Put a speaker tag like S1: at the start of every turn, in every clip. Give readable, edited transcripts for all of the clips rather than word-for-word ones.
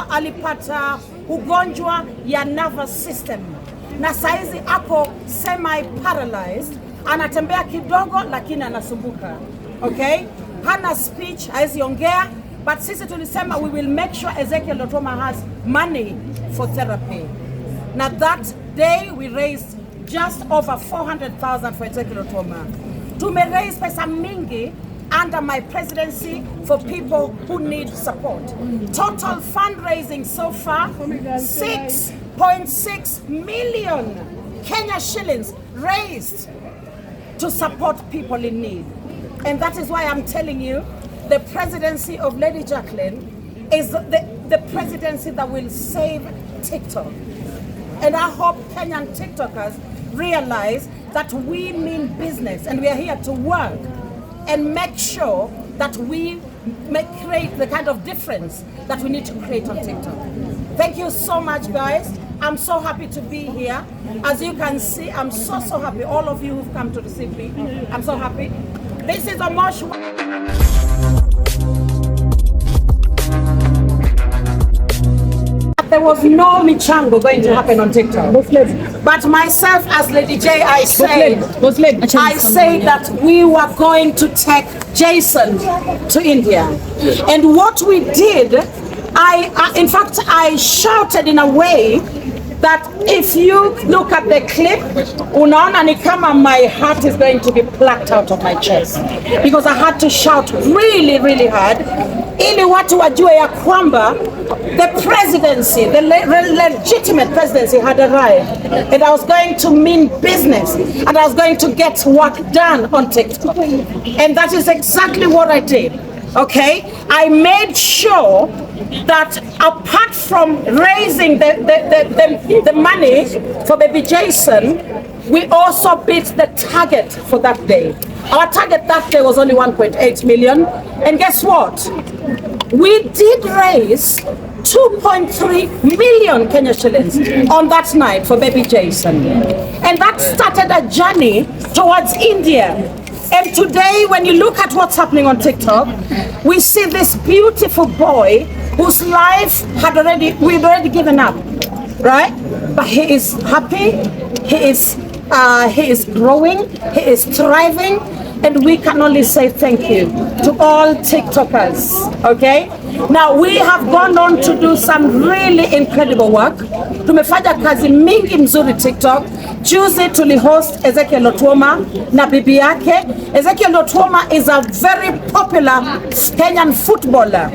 S1: alipata ugonjwa ya nervous system na saizi ako semi paralyzed, anatembea kidogo lakini anasumbuka. Okay, hana speech, haezi ongea, but sisi tulisema we will make sure Ezekiel Lotoma has money for therapy. Now that day we raised just over 400,000 for Ezekiel Lotoma. Raise pesa mingi under my presidency for people who need support. Total fundraising so far, 6.6 million Kenya shillings raised to support people in need. And that is why I'm telling you, the presidency of Lady Jacqueline is the presidency that will save TikTok. And I hope Kenyan TikTokers realize that we mean business and we are here to work and make sure that we create the kind of difference that we need to create on TikTok. Thank you so much, guys. I'm so happy to be here. As you can see, I'm so happy. All of you who've come to receive me, I'm so happy. This is Omosh. There was no michango going to happen on TikTok. But myself as Lady J, I say that we were going to take Jason to India. And what we did, in fact, I shouted in a way that if you look at the clip, unaona ni kama my heart is going to be plucked out of my chest. Because I had to shout really, really hard. Ili watu wajue ya kwamba the presidency, the legitimate presidency had arrived. And I was going to mean business. And I was going to get work done on TikTok. And that is exactly what I did. Okay? I made sure that apart from raising the money for baby Jason, we also beat the target for that day. Our target that day was only 1.8 million. And guess what? We did raise 2.3 million Kenya shillings on that night for baby Jason. And that started a journey towards India. And today, when you look at what's happening on TikTok, we see this beautiful boy whose life we'd already given up, right? But he is happy, he is growing, he is thriving, and we can only say thank you to all TikTokers, okay? Now, we have gone on to do some really incredible work. Tumefanya kazi mingi mzuri TikTok. Juzi tulihost Ezekiel Lotoma na bibi yake. Ezekiel Lotoma is a very popular Kenyan footballer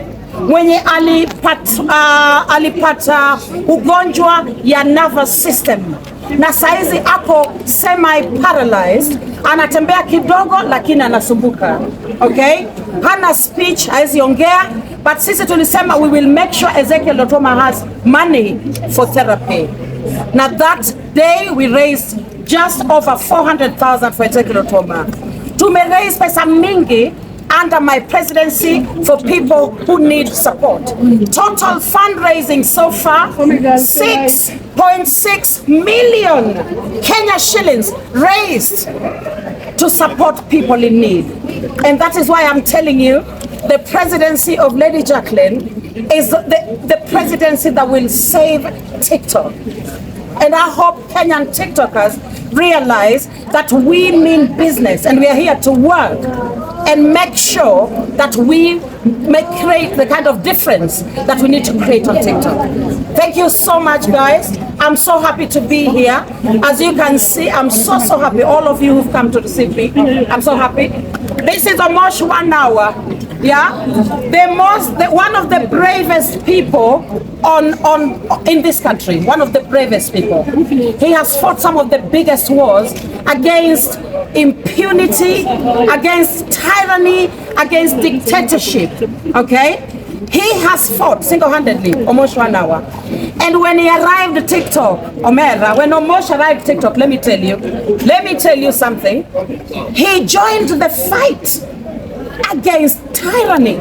S1: mwenye alipata ugonjwa ya nervous system na saizi ako semi paralyzed, anatembea kidogo lakini anasumbuka. Okay, hana speech, haezi ongea, but sisi tulisema we will make sure Ezekiel Lotoma has money for therapy. Now that day we raised just over 400,000 for Ezekiel Lotoma. Raise pesa mingi under my presidency for people who need support. Total fundraising so far, 6.6 million Kenya shillings raised to support people in need. And that is why I'm telling you, the presidency of Lady Jacqueline is the presidency that will save TikTok. And I hope Kenyan TikTokers realize that we mean business and we are here to work and make sure that we create the kind of difference that we need to create on TikTok. Thank you so much, guys. I'm so happy to be here. As you can see, I'm so happy. All of you who've come to receive me, I'm so happy. This is almost 1 hour. Yeah, one of the bravest people in this country. One of the bravest people. He has fought some of the biggest wars against impunity, against tyranny, against dictatorship. Okay, he has fought single-handedly almost 1 hour. And when he arrived at TikTok, when Omosh arrived at TikTok, let me tell you something. He joined the fight against tyranny.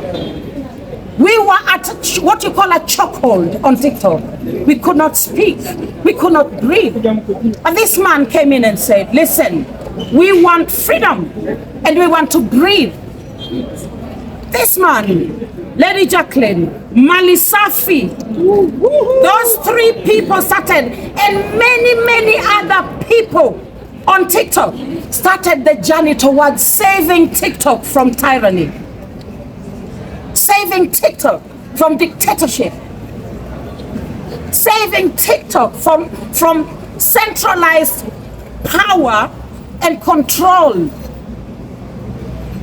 S1: We were at what you call a chokehold on TikTok. We could not speak. We could not breathe. But this man came in and said, listen, we want freedom and we want to breathe. This man Lady Jacqueline, Malisafi. Those 3 people started, and many other people on TikTok started the journey towards saving TikTok from tyranny, saving TikTok from dictatorship, saving TikTok from centralized power and control.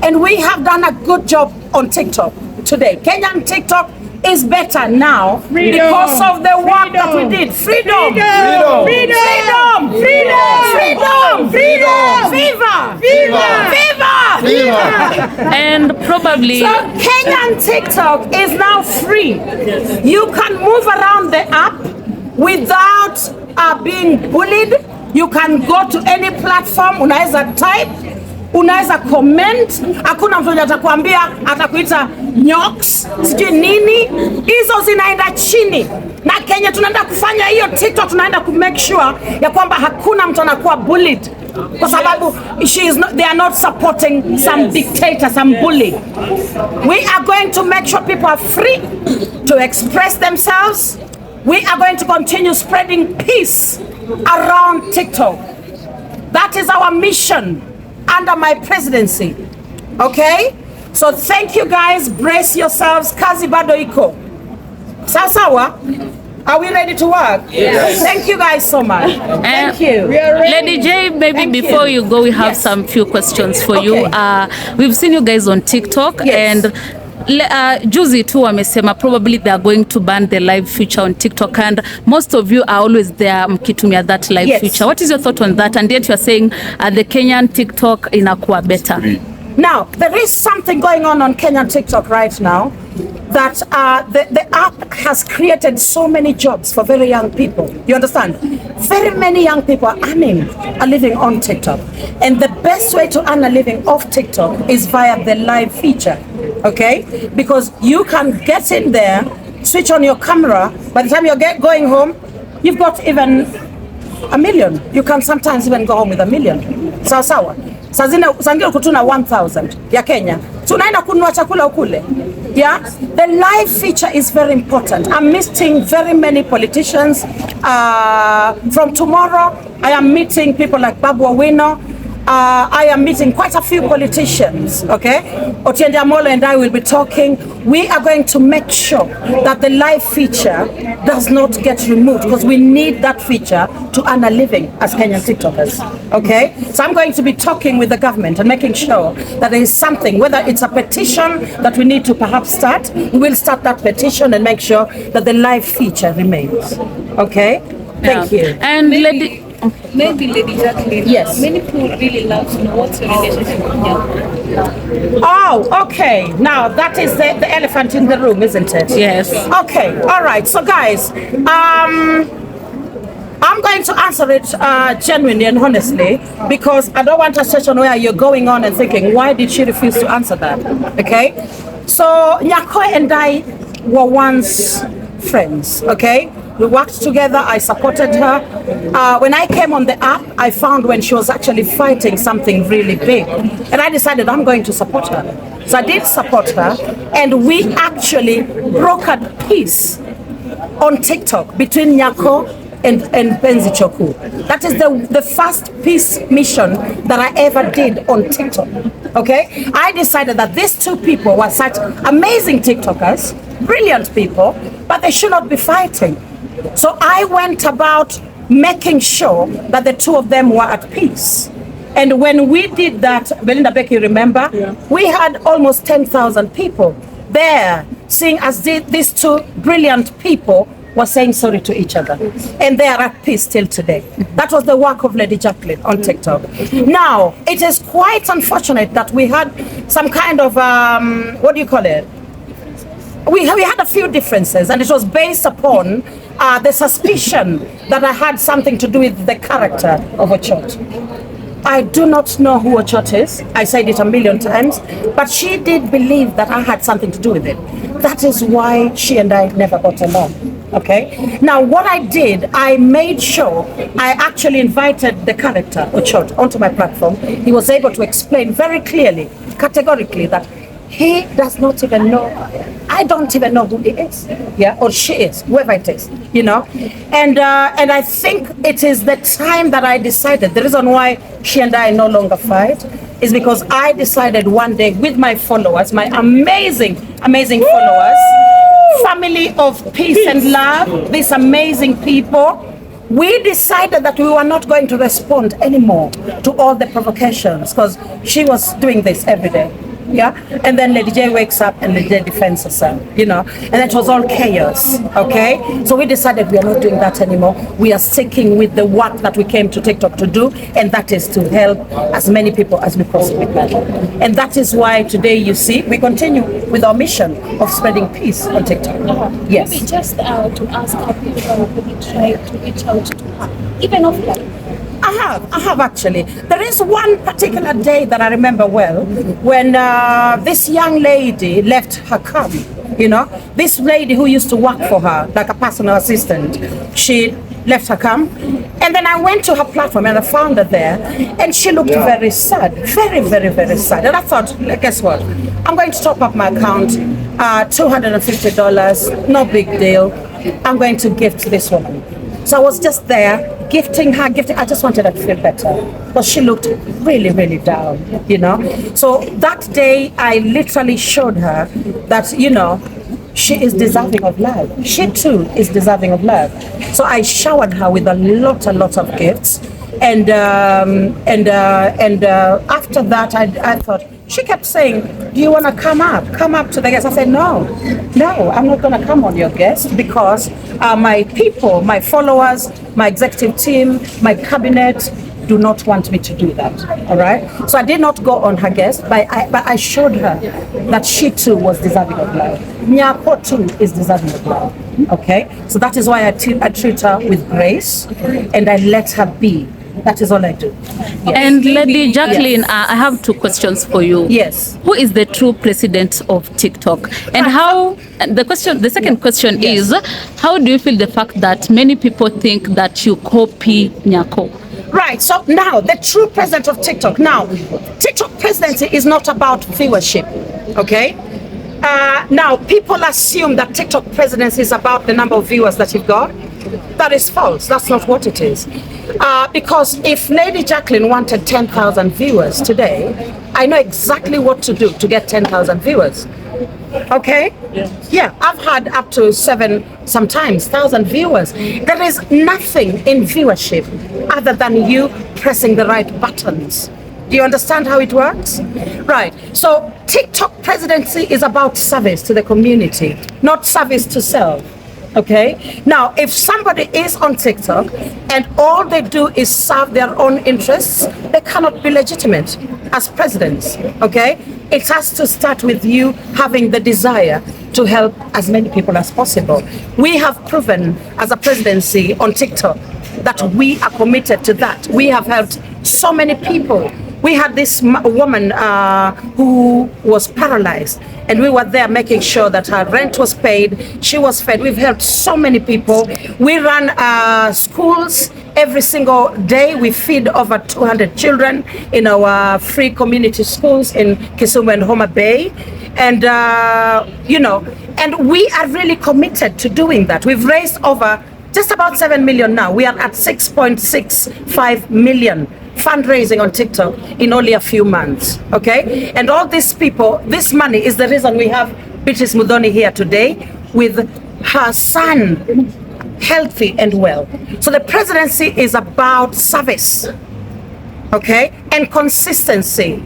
S1: And we have done a good job on TikTok today. Kenyan TikTok is better now because of the work that we did. Freedom! Freedom! Freedom! Freedom! Freedom! Freedom! Viva! Viva! Viva! Viva!
S2: And probably...
S1: So Kenyan TikTok is now free. You can move around the app without being bullied. You can go to any platform, unaweza type, unaweza comment, hakuna mtu atakwambia atakuita nyoks, sijui nini, hizo zinaenda chini. Na Kenya tunaenda kufanya hiyo TikTok, tunaenda ku make sure ya kwamba hakuna mtu anakuwa bullied. Kwa sababu they are not supporting some dictator, some bully. We are going to make sure people are free to express themselves. We are going to continue spreading peace around TikTok. That is our mission under my presidency. Okay? So thank you guys. Brace yourselves. Kazi bado iko. Sawa? Are we ready to work?
S3: Yes.
S1: Thank you guys so much. Thank you.
S2: Lady J, maybe before you go, we have some few questions for you. We've seen you guys on TikTok, and juzi tu wamesema probably they are going to ban the live feature on TikTok, and most of you are always there mkitumia that live feature. What is your thought on that? And yet you are saying the Kenyan TikTok inakuwa better.
S1: Now, there is something going on Kenyan TikTok right now that the app has created so many jobs for very young people. You understand? Very many young people are earning a living on TikTok. And the best way to earn a living off TikTok is via the live feature. Okay? Because you can get in there, switch on your camera. By the time you're going home, you've got even 1 million. You can sometimes even go home with 1 million. Sawa. Sangine kutuna 1,000 ya Kenya. So unaenda kununua chakula ukule. Yeah? The live feature is very important. I'm meeting very many politicians. From tomorrow, I am meeting people like Babu Owino. I am meeting quite a few politicians, okay? Otiende Amolo and I will be talking. We are going to make sure that the live feature does not get removed, because we need that feature to earn a living as Kenyan TikTokers, okay? So I'm going to be talking with the government and making sure that there is something, whether it's a petition that we need to perhaps start, we will start that petition and make sure that the live feature remains, okay? Thank you.
S2: And
S4: Maybe Lady Jacqueline.
S1: Yes.
S4: Many people really love to know what's your relationship with Nyako.
S1: Oh, okay. Now that is the elephant in the room, isn't it?
S2: Yes.
S1: Okay. All right. So guys, I'm going to answer it genuinely and honestly, because I don't want a session where you're going on and thinking, why did she refuse to answer that? Okay. So Nyako and I were once friends. Okay. We worked together, I supported her. When I came on the app, I found when she was actually fighting something really big. And I decided I'm going to support her. So I did support her, and we actually brokered peace on TikTok between Nyako and Benzi Choku. That is the first peace mission that I ever did on TikTok. Okay? I decided that these two people were such amazing TikTokers, brilliant people, but they should not be fighting. So I went about making sure that the two of them were at peace. And when we did that, Belinda Beck, you remember, we had almost 10,000 people there seeing as these two brilliant people were saying sorry to each other. And they are at peace till today. That was the work of Lady Jacqueline on TikTok. Now, it is quite unfortunate that we had some kind of, what do you call it? We had a few differences, and it was based upon the suspicion that I had something to do with the character of Ochot. I do not know who Ochot is. I said it 1,000,000 times, but she did believe that I had something to do with it. That is why she and I never got along. Okay? Now, what I did, I made sure I actually invited the character Ochot onto my platform. He was able to explain very clearly, categorically, that He does not even know. I don't even know who he is, yeah, or she is, whoever it is, you know. And I think it is the time that I decided. The reason why she and I no longer fight is because I decided one day with my followers, my amazing followers, family of peace and love, these amazing people. We decided that we were not going to respond anymore to all the provocations because she was doing this every day. Yeah, and then Lady J wakes up and Lady J defends herself, you know, and it was all chaos. Okay, so we decided we are not doing that anymore. We are sticking with the work that we came to TikTok to do, and that is to help as many people as we possibly can. And that is why today you see we continue with our mission of spreading peace on TikTok. Yes.
S4: Maybe just to ask how people really try to reach out to her, even offline.
S1: I have actually. There is one particular day that I remember well when this young lady left her car. You know, this lady who used to work for her, like a personal assistant, she left her car. And then I went to her platform and I found her there, and she looked very sad, very, very, very sad. And I thought, guess what? I'm going to top up my account, $250, no big deal. I'm going to gift this woman. So I was just there gifting her. I just wanted her to feel better because she looked really, really down, you know. So that day I literally showed her that, you know, she is deserving of love. She too is deserving of love. So I showered her with a lot of gifts. And after that I thought, she kept saying, do you want to come up to the guest? I said, no, I'm not going to come on your guest because my people, my followers, my executive team, my cabinet do not want me to do that. All right. So I did not go on her guest, but I showed her that she too was deserving of love. Nyako too is deserving of love. Okay. So that is why I treat her with grace and I let her be. That is all I do. Yes.
S2: And Lady Jacqueline, I have two questions for you.
S1: Yes.
S2: Who is the true president of TikTok? And how, the second question is, how do you feel the fact that many people think that you copy Nyako?
S1: Right, so now the true president of TikTok. Now, TikTok presidency is not about viewership, okay? Now, people assume that TikTok presidency is about the number of viewers that you've got. That is false. That's not what it is. Because if Lady Jacqueline wanted 10,000 viewers today, I know exactly what to do to get 10,000 viewers. Okay? Yeah, I've had up to 1,000 viewers. There is nothing in viewership other than you pressing the right buttons. Do you understand how it works? Right. So TikTok presidency is about service to the community, not service to self. Okay. Now, if somebody is on TikTok and all they do is serve their own interests, they cannot be legitimate as presidents. Okay. It has to start with you having the desire to help as many people as possible. We have proven as a presidency on TikTok that we are committed to that. We have helped so many people. We had this woman who was paralyzed, and we were there making sure that her rent was paid, she was fed. We've helped so many people. We run schools every single day. We feed over 200 children in our free community schools in Kisumu and Homa Bay. And, you know, and we are really committed to doing that. We've raised over just about 7 million now. We are at 6.65 million fundraising on TikTok in only a few months. Okay, and all these people, this money is the reason we have Beatrice Mudhoni here today with her son healthy and well. So the presidency is about service, okay, and consistency,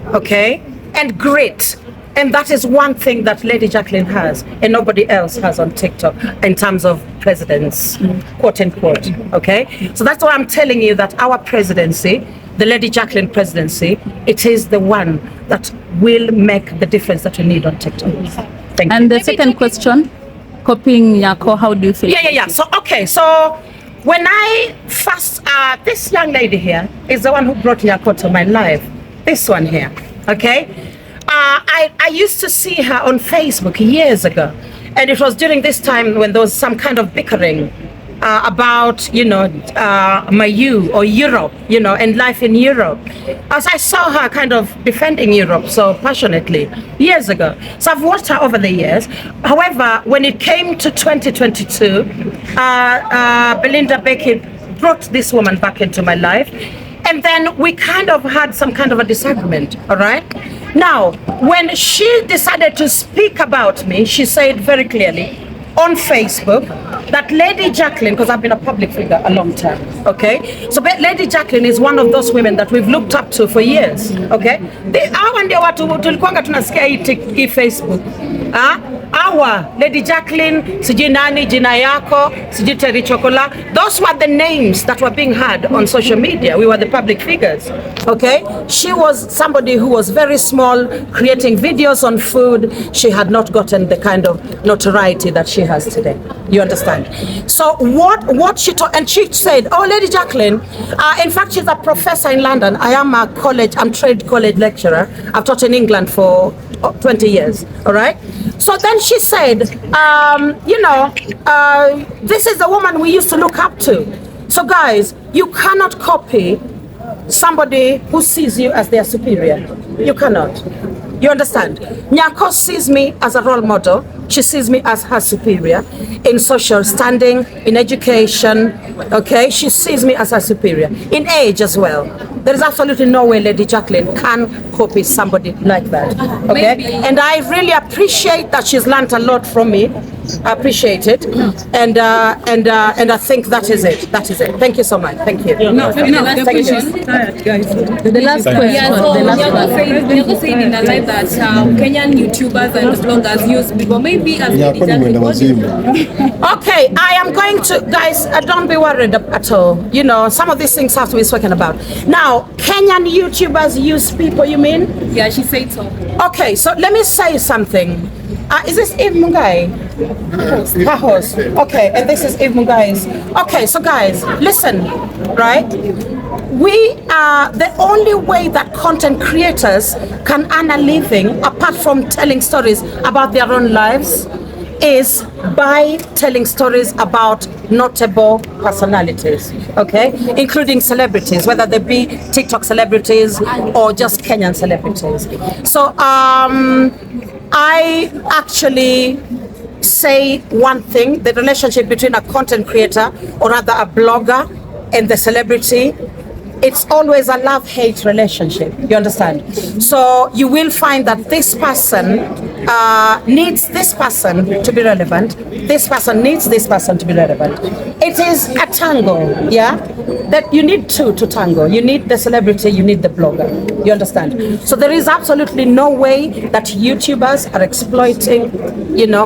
S1: okay, and grit. And that is one thing that Lady Jacqueline has and nobody else has on TikTok in terms of presidents, quote unquote, okay? So that's why I'm telling you that our presidency, the Lady Jacqueline presidency, it is the one that will make the difference that we need on TikTok. Thank you.
S2: And the second question, copying Nyako, how do you feel?
S1: Yeah. So, okay, so when I first, this young lady here is the one who brought Nyako to my life. This one here, okay? I used to see her on Facebook years ago, and it was during this time when there was some kind of bickering about, Mayu or Europe, and life in Europe. As I saw her kind of defending Europe so passionately years ago. So I've watched her over the years. However, when it came to 2022, Belinda Beckett brought this woman back into my life. And then we kind of had some kind of a disagreement, all right? Now, when she decided to speak about me, she said very clearly on Facebook that Lady Jacqueline, because I've been a public figure a long time, okay? So Lady Jacqueline is one of those women that we've looked up to for years, okay? Hawa ndio watu tulikuanga tunasikia hii Facebook. Our Lady Jacqueline, sijui nani, jina yako, sijui Terry Chocola. Those were the names that were being heard on social media. We were the public figures, okay? She was somebody who was very small, creating videos on food. She had not gotten the kind of notoriety that she has today. You understand? So what she taught, and she said, oh, Lady Jacqueline, in fact, she's a professor in London. I'm trade college lecturer. I've taught in England for 20 years, all right? So then she said, this is the woman we used to look up to. So guys, you cannot copy somebody who sees you as their superior. You cannot. You understand? Nyako sees me as a role model. She sees me as her superior in social standing, in education, okay? She sees me as her superior, in age as well. There is absolutely no way Lady Jacqueline can copy somebody like that, okay? And I really appreciate that she's learned a lot from me. I appreciate it, and I think that is it. That is it. Thank you so much. Thank you.
S2: The last question. The last question.
S4: Nyako said in a live that Kenyan YouTubers and bloggers use people maybe as Lady Jacqueline.
S1: Okay, I am going to, guys, don't be worried at all. Some of these things have to be spoken about. Now, Kenyan YouTubers use people, you mean?
S4: Yeah, she said so.
S1: Okay, so let me say something. Is this Eve Mungai? Her host. Okay, and this is Eve Mungai's. Okay, so guys, listen, right? We are the only way that content creators can earn a living, apart from telling stories about their own lives, is by telling stories about notable personalities, okay? Including celebrities, whether they be TikTok celebrities or just Kenyan celebrities. So I actually say one thing: the relationship between a content creator, or rather a blogger, and the celebrity, it's always a love-hate relationship. You understand? So you will find that this person needs this person to be relevant. This person needs this person to be relevant. It is a tango, yeah? That you need two to tango. You need the celebrity, you need the blogger. You understand? So there is absolutely no way that YouTubers are exploiting,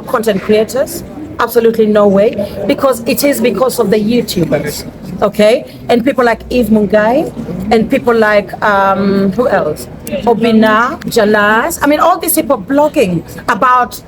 S1: content creators. Absolutely no way, because it is because of the YouTubers, okay? And people like Eve Mungai, and people like, who else? Obina, Jalaz. I mean, all these people blogging about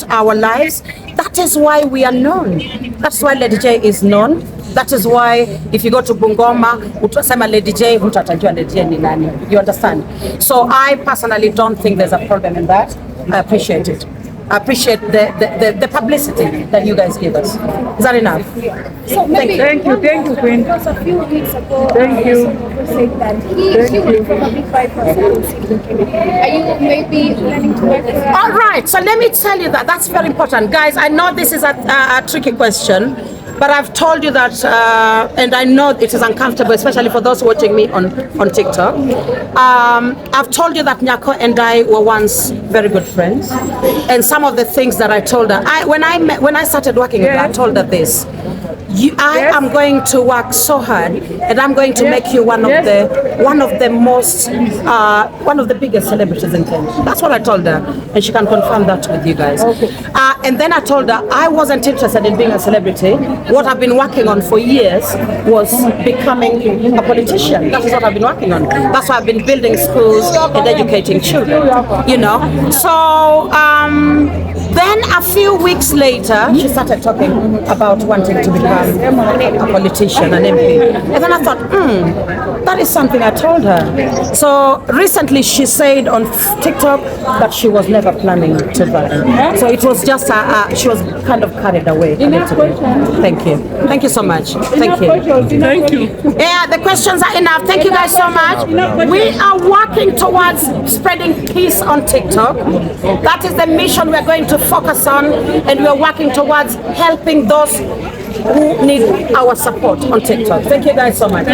S1: our lives. That is why we are known. That's why Lady J is known. That is why if you go to Bungoma, utasema Lady J, utatajua Lady J ni nani. You understand? So I personally don't think there's a problem in that. I appreciate it. I appreciate the publicity that you guys give us. Is that enough?
S4: So maybe
S3: Thank you, Queen.
S4: because a few weeks ago,
S3: Thank you.
S4: said that he would probably fight for something. Are you maybe planning to work with her?
S1: All right, so let me tell you that's very important. Guys, I know this is a tricky question, but I've told you that, and I know it is uncomfortable, especially for those watching me on TikTok. I've told you that Nyako and I were once very good friends, and some of the things that I told her, when I started working with her, I told her this: I am going to work so hard, and I'm going to make you one of the biggest celebrities in Kenya. That's what I told her, and she can confirm that with you guys. Okay. And then I told her I wasn't interested in being a celebrity. What I've been working on for years was becoming a politician. That is what I've been working on. That's why I've been building schools and educating children. So Then a few weeks later, she started talking about wanting to become a politician, an MP. And then I thought, that is something I told her. So recently she said on TikTok that she was never planning to run. So it was just, she was kind of carried away a little bit. Thank you. Thank you so much. Thank you.
S2: Thank you.
S1: Yeah, the questions are enough. Thank you guys so much. We are working towards spreading peace on TikTok. That is the mission we're going to focus on, and we're working towards helping those who need our support on TikTok. Thank you guys so much.